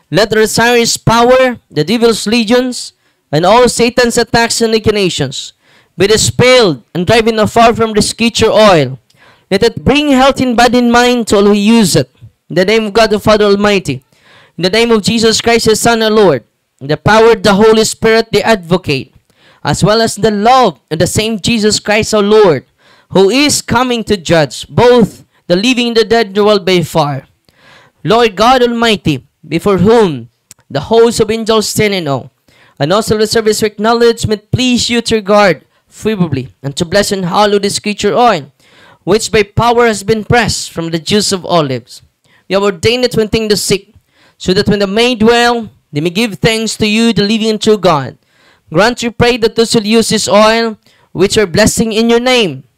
Let the Osiris power, the devil's legions, and all Satan's attacks and inclinations be dispelled and driven afar from this creature oil. Let it bring health in body and mind to all who use it. In the name of God the Father Almighty, in the name of Jesus Christ, His Son, our Lord, in the power of the Holy Spirit, the Advocate, as well as the love of the same Jesus Christ, our Lord, who is coming to judge both the living and the dead in the world by fire. Lord God Almighty, before whom the hosts of angels stand in awe, and also the service of acknowledgement, please you to regard favorably, and to bless and hallow this creature oil, which by power has been pressed from the juice of olives. You have ordained it to tend the sick, so that when they may dwell, they may give thanks to you, the living and true God. Grant, we pray, that those who use this oil, which are blessing in your name,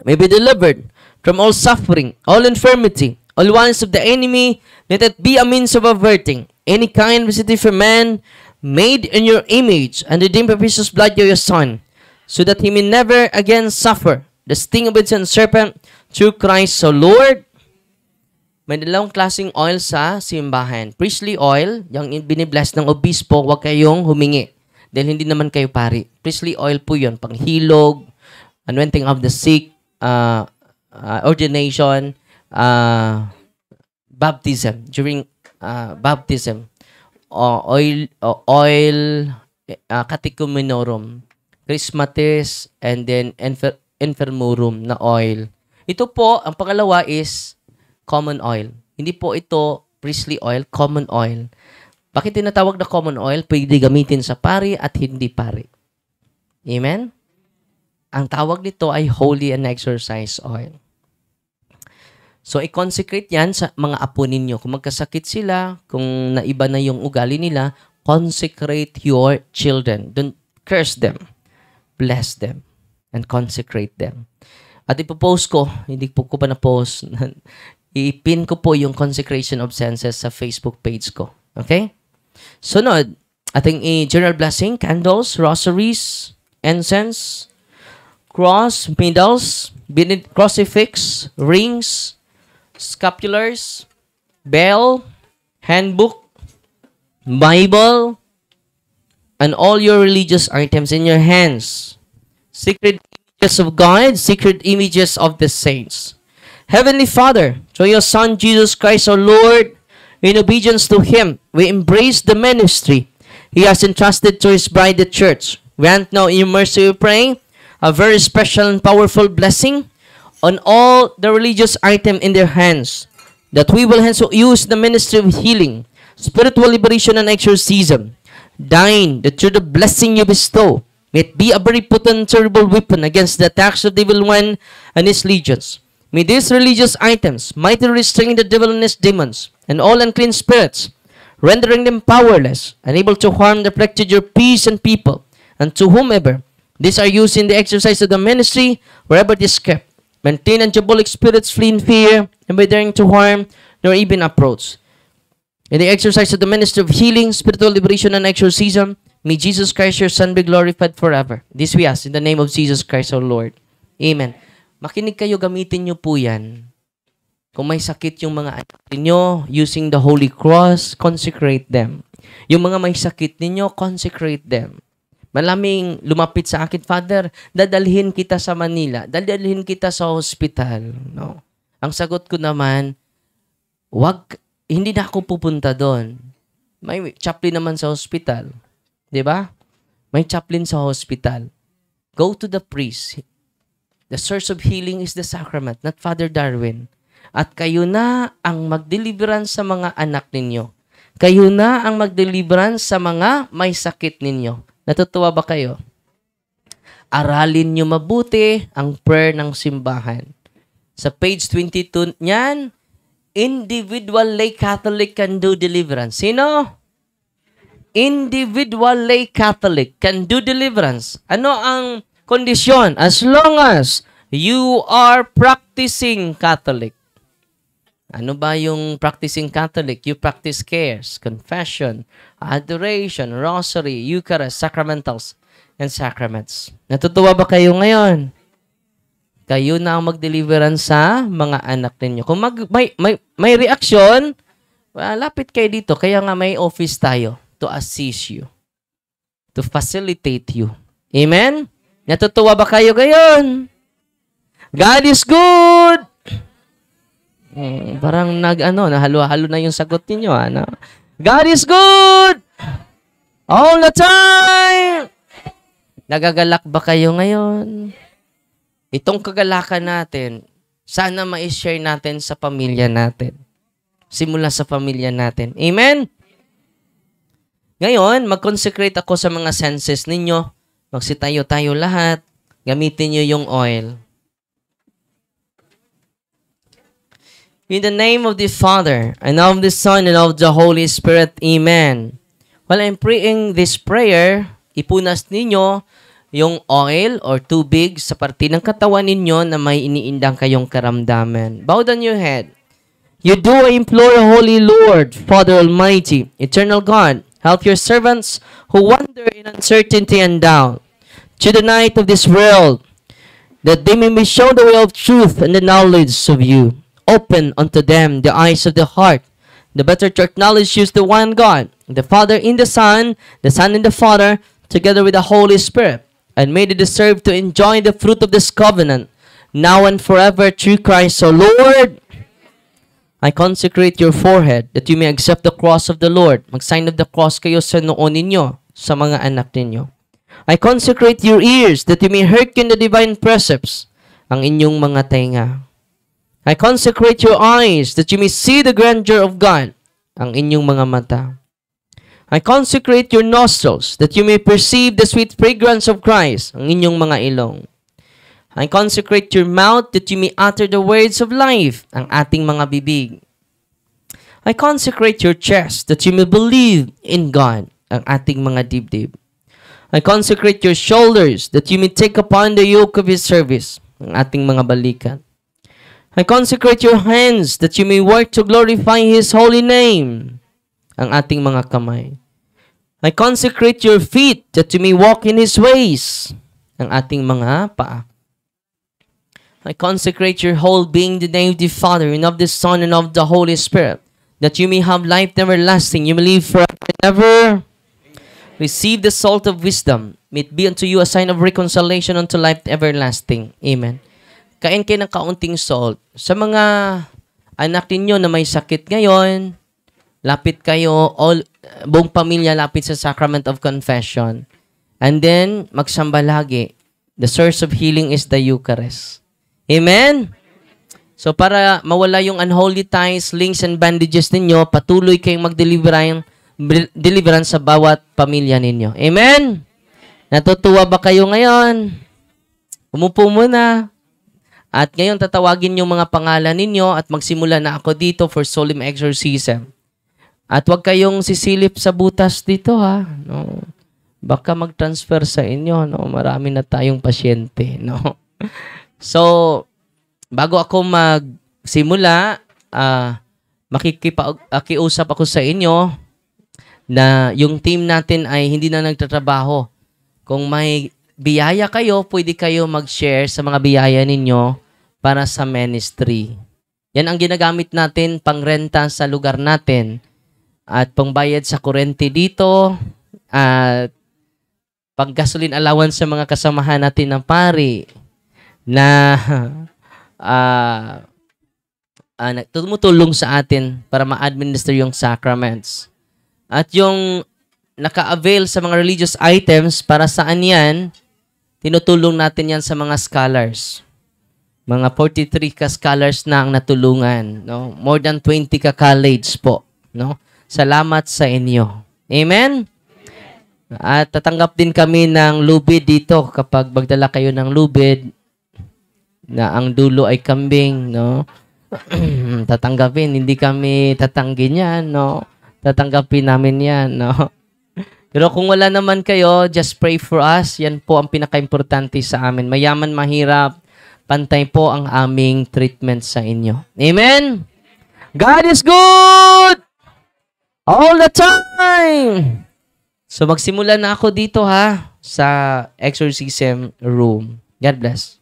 may be delivered from all suffering, all infirmity, all wiles of the enemy. Let it be a means of averting any kind of visiting for man, made in your image, and redeemed by precious blood of your Son, so that he may never again suffer the sting of its serpent, through Christ our Lord. May dalawang klaseng oil sa simbahan. Priestly oil, yung binibless ng obispo, huwag kayong humingi. Dahil hindi naman kayo pari. Priestly oil po yun, panghilog, anointing of the sick, ordination, baptism, during baptism, oil, catechumenorum, chrismatis, and then infirmorum na oil. Ito po, ang pangalawa is common oil. Hindi po ito priestly oil, common oil. Bakit tinatawag na common oil? Pwede gamitin sa pari at hindi pari. Amen? Ang tawag nito ay holy and exorcised oil. So, i-consecrate yan sa mga apo ninyo. Kung magkasakit sila, kung naiba na yung ugali nila, consecrate your children. Don't curse them. Bless them and consecrate them. At ipopost ko, hindi po ko pa na-post, i-pin ko po yung consecration of senses sa Facebook page ko. Okay? Sunod, ating general blessing, candles, rosaries, incense, cross, medals, crucifix, rings, scapulars, bell, handbook, Bible, and all your religious items in your hands. Sacred images of God, sacred images of the saints. Heavenly Father, through your Son, Jesus Christ, our Lord, in obedience to Him, we embrace the ministry He has entrusted to His bride, the church. Grant now in your mercy, we pray, a very special and powerful blessing on all the religious items in their hands, that we will hence use the ministry of healing, spiritual liberation, and exorcism, thine, that through the blessing you bestow, may it be a very potent, terrible weapon against the attacks of the evil one and his legions. May these religious items mightily restrain the devil and his demons, and all unclean spirits, rendering them powerless, unable to harm the afflicted your peace and people, and to whomever these are used in the exercise of the ministry, wherever it is kept. Maintain and diabolic spirits flee in fear, and by daring to harm, nor even approach. In the exercise of the ministry of healing, spiritual liberation, and exorcism, may Jesus Christ, your Son, be glorified forever. This we ask in the name of Jesus Christ, our Lord. Amen. Makinig kayo, gamitin nyo po yan. Kung may sakit yung mga anak ninyo, using the Holy Cross, consecrate them. Yung mga may sakit ninyo, consecrate them. Malaming lumapit sa akin, Father, dadalhin kita sa Manila, dadalhin kita sa hospital. No? Ang sagot ko naman, hindi na ako pupunta doon. May chaplain naman sa hospital. 'Di ba? May chaplain sa hospital. Go to the priest. The source of healing is the sacrament, not Father Darwin. At kayo na ang magdeliverance sa mga anak ninyo. Kayo na ang magdeliverance sa mga may sakit ninyo. Natutuwa ba kayo? Aralin nyo mabuti ang prayer ng simbahan. Sa page 22 niyan, individual lay Catholic can do deliverance. Sino? Individual lay Catholic can do deliverance. Ano ang kondisyon? As long as you are practicing Catholic. Ano ba yung practicing Catholic? You practice cares, confession, adoration, rosary, Eucharist, sacramentals, and sacraments. Natutuwa ba kayo ngayon? Kayo na ang mag-deliverance sa mga anak ninyo. Kung may reaksyon, lapit kayo dito. Kaya nga may office tayo to assist you, to facilitate you. Amen? Natutuwa ba kayo ngayon? God is good! Parang nahalo-halo na yung sagot ninyo. Ano? God is good! All the time! Nagagalak ba kayo ngayon? Itong kagalakan natin, sana ma-share natin sa pamilya natin. Simula sa pamilya natin. Amen? Ngayon, mag-consecrate ako sa mga senses ninyo. Magsitayo-tayo lahat. Gamitin nyo yung oil. In the name of the Father, and of the Son, and of the Holy Spirit. Amen. While I'm praying this prayer, ipunas ninyo yung oil or tubig sa parte ng katawan ninyo na may iniindang kayong karamdaman. Bow down your head. You do, I implore, Holy Lord, Father Almighty, Eternal God, help your servants who wander in uncertainty and doubt to the night of this world, that they may be shown the way of truth and the knowledge of you. Open unto them the eyes of the heart, the better to acknowledge you as the one God, the Father in the Son in the Father, together with the Holy Spirit, and may they deserve to enjoy the fruit of this covenant, now and forever, through Christ our Lord. I consecrate your forehead, that you may accept the cross of the Lord. Mag-sign of the cross kayo sa noon ninyo, sa mga anak ninyo. I consecrate your ears, that you may hearken the divine precepts, ang inyong mga tenga. I consecrate your eyes, that you may see the grandeur of God, ang inyong mga mata. I consecrate your nostrils, that you may perceive the sweet fragrance of Christ, ang inyong mga ilong. I consecrate your mouth, that you may utter the words of life, ang ating mga bibig. I consecrate your chest, that you may believe in God, ang ating mga dibdib. I consecrate your shoulders, that you may take upon the yoke of His service, ang ating mga balikat. I consecrate your hands that you may work to glorify His holy name. Ang ating mga kamay. I consecrate your feet that you may walk in His ways. Ang ating mga paa. I consecrate your whole being in the name of the Father and of the Son and of the Holy Spirit, that you may have life everlasting. You may live forever and ever. Receive the salt of wisdom. May it be unto you a sign of reconciliation unto life everlasting. Amen. Kain kayo ng kaunting salt. Sa mga anak ninyo na may sakit ngayon, lapit kayo, buong pamilya lapit sa Sacrament of Confession. And then, magsamba lagi. The source of healing is the Eucharist. Amen? So, para mawala yung unholy ties, links, and bandages ninyo, patuloy kayong deliverance sa bawat pamilya ninyo. Amen? Natutuwa ba kayo ngayon? Umupo muna. At ngayon, tatawagin yung mga pangalan ninyo at magsimula na ako dito for solemn exorcism. At huwag kayong sisilip sa butas dito, ha? No? Baka mag-transfer sa inyo, no? Marami na tayong pasyente, no? So, bago ako magsimula, makikiusap ako sa inyo na yung team natin ay hindi na nagtatrabaho. Kung may biyaya kayo, pwede kayo mag-share sa mga biyaya ninyo para sa ministry. Yan ang ginagamit natin pangrenta sa lugar natin at pangbayad sa kurente dito at pang-gasoline allowance sa mga kasamahan natin ng pari na tumutulong sa atin para ma-administer yung sacraments. At yung naka-avail sa mga religious items, para saan yan? Tinutulong natin yan sa mga scholars. Mga 43 ka-scholars na ang natulungan. No? More than 20 ka-college po. No? Salamat sa inyo. Amen? At tatanggap din kami ng lubid dito kapag magdala kayo ng lubid na ang dulo ay kambing. No? Tatanggapin. Hindi kami tatanggin yan. No? Tatanggapin namin yan. No? Pero kung wala naman kayo, just pray for us. Yan po ang pinaka-importante sa amin. Mayaman, mahirap, pantay po ang aming treatment sa inyo. Amen? God is good! All the time! So magsimula na ako dito ha, sa exorcism room. God bless.